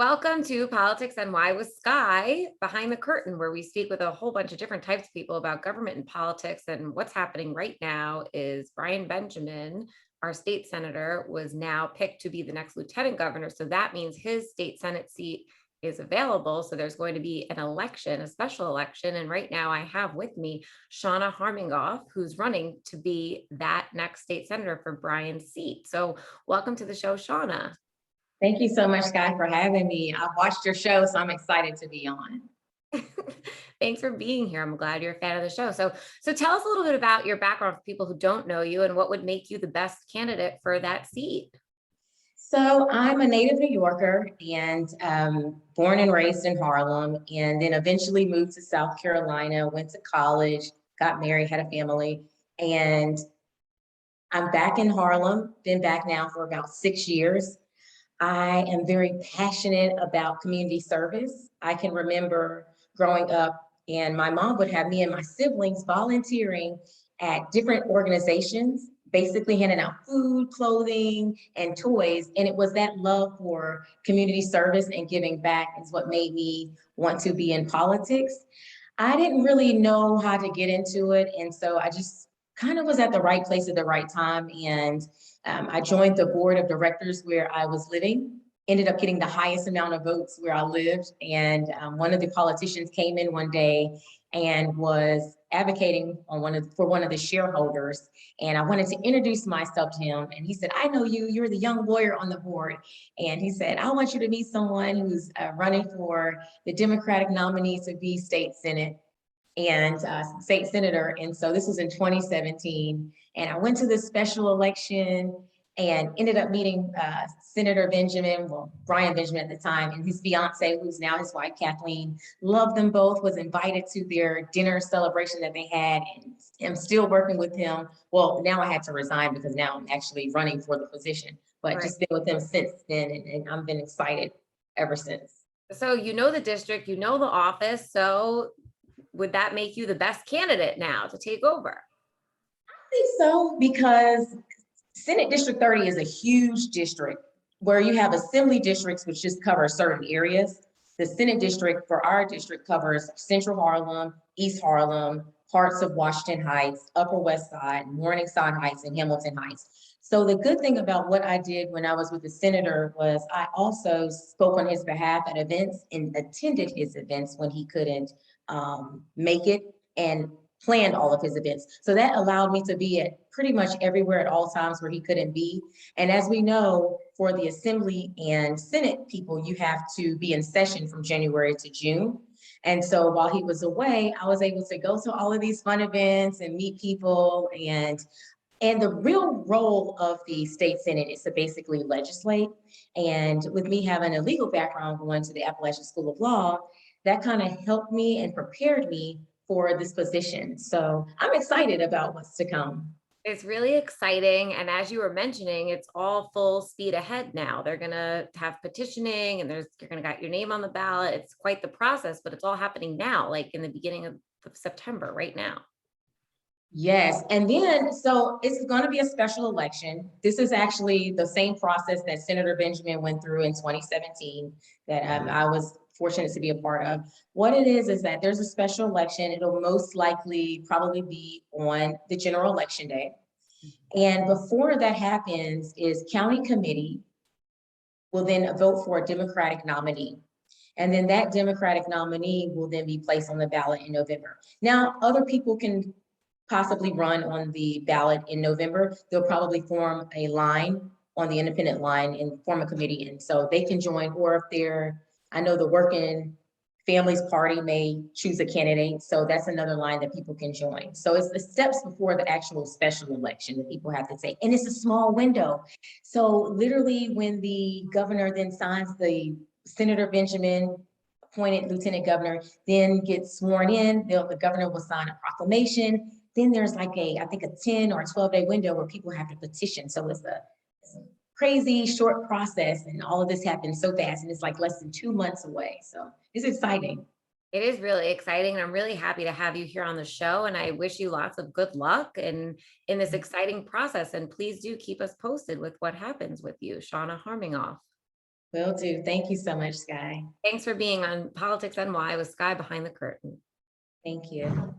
Welcome to Politics NY with Skye, behind the curtain, where we speak with a whole bunch of different types of people about government and politics. And what's happening right now is Brian Benjamin, our state senator, was now picked to be the next lieutenant governor. So that means his state Senate seat is available. So there's going to be an election, a special election. And right now I have with me Shana Harmongoff, who's running to be that next state senator for Brian's seat. So welcome to the show, Shana. Thank you so much, Skye, for having me. I've watched your show, so I'm excited to be on. Thanks for being here. I'm glad you're a fan of the show. So tell us a little bit about your background for people who don't know you and what would make you the best candidate for that seat. So I'm a native New Yorker and born and raised in Harlem, and then eventually moved to South Carolina, went to college, got married, had a family, and I'm back in Harlem, been back now for about 6 years. I am very passionate about community service. I can remember growing up and my mom would have me and my siblings volunteering at different organizations, basically handing out food, clothing, and toys. And it was that love for community service and giving back is what made me want to be in politics. I didn't really know how to get into it. And so I just kind of was at the right place at the right time. And I joined the board of directors where I was living, ended up getting the highest amount of votes where I lived. And one of the politicians came in one day and was advocating on for one of the shareholders. And I wanted to introduce myself to him. And he said, I know you, you're the young lawyer on the board. And he said, I want you to meet someone who's running for the Democratic nominee to be state Senate and state senator. And so this was in 2017. And I went to this special election and ended up meeting Senator Benjamin, well, Brian Benjamin at the time, and his fiance, who's now his wife, Kathleen. Loved them both, was invited to their dinner celebration that they had, and I'm still working with him. Well, now I had to resign because now I'm actually running for the position, but Right. just been with him since then, and I've been excited ever since. So you know the district, you know the office. So would that make you the best candidate now to take over? I think so, because Senate District 30 is a huge district where you have assembly districts, which just cover certain areas. The Senate district for our district covers Central Harlem, East Harlem, parts of Washington Heights, Upper West Side, Morningside Heights, and Hamilton Heights. So the good thing about what I did when I was with the senator was I also spoke on his behalf at events and attended his events when he couldn't make it, and planned all of his events. So that allowed me to be at pretty much everywhere at all times where he couldn't be. And as we know, for the Assembly and Senate people, you have to be in session from January to June. And so while he was away, I was able to go to all of these fun events and meet people. And the real role of the state Senate is to basically legislate. And with me having a legal background going to the Appalachian School of Law, that kind of helped me and prepared me for this position. So I'm excited about what's to come. It's really exciting. And as you were mentioning, it's all full speed ahead now. They're going to have petitioning and you're going to get your name on the ballot. It's quite the process, but it's all happening now, like in the beginning of September right now. Yes, and then, so it's going to be a special election. This is actually the same process that Senator Benjamin went through in 2017 that I was fortunate to be a part of. What it is that there's a special election. It'll most likely probably be on the general election day. And before that happens is county committee will then vote for a Democratic nominee. And then that Democratic nominee will then be placed on the ballot in November. Now, other people can possibly run on the ballot in November. They'll probably form a line on the independent line and form a committee. And so they can join, or if they're, I know the Working Families Party may choose a candidate. So that's another line that people can join. So it's the steps before the actual special election that people have to take. And it's a small window. So literally when the governor then signs, the Senator Benjamin appointed lieutenant governor then gets sworn in, the governor will sign a proclamation. Then there's like I think a 10 or 12-day window where people have to petition. So it's a crazy short process, and all of this happens so fast, and it's like less than 2 months away. So it's exciting. It is really exciting. And I'm really happy to have you here on the show. And I wish you lots of good luck in this exciting process. And please do keep us posted with what happens with you, Shana Harmongoff. Will do. Thank you so much, Skye. Thanks for being on Politics NY with Skye Behind the Curtain. Thank you.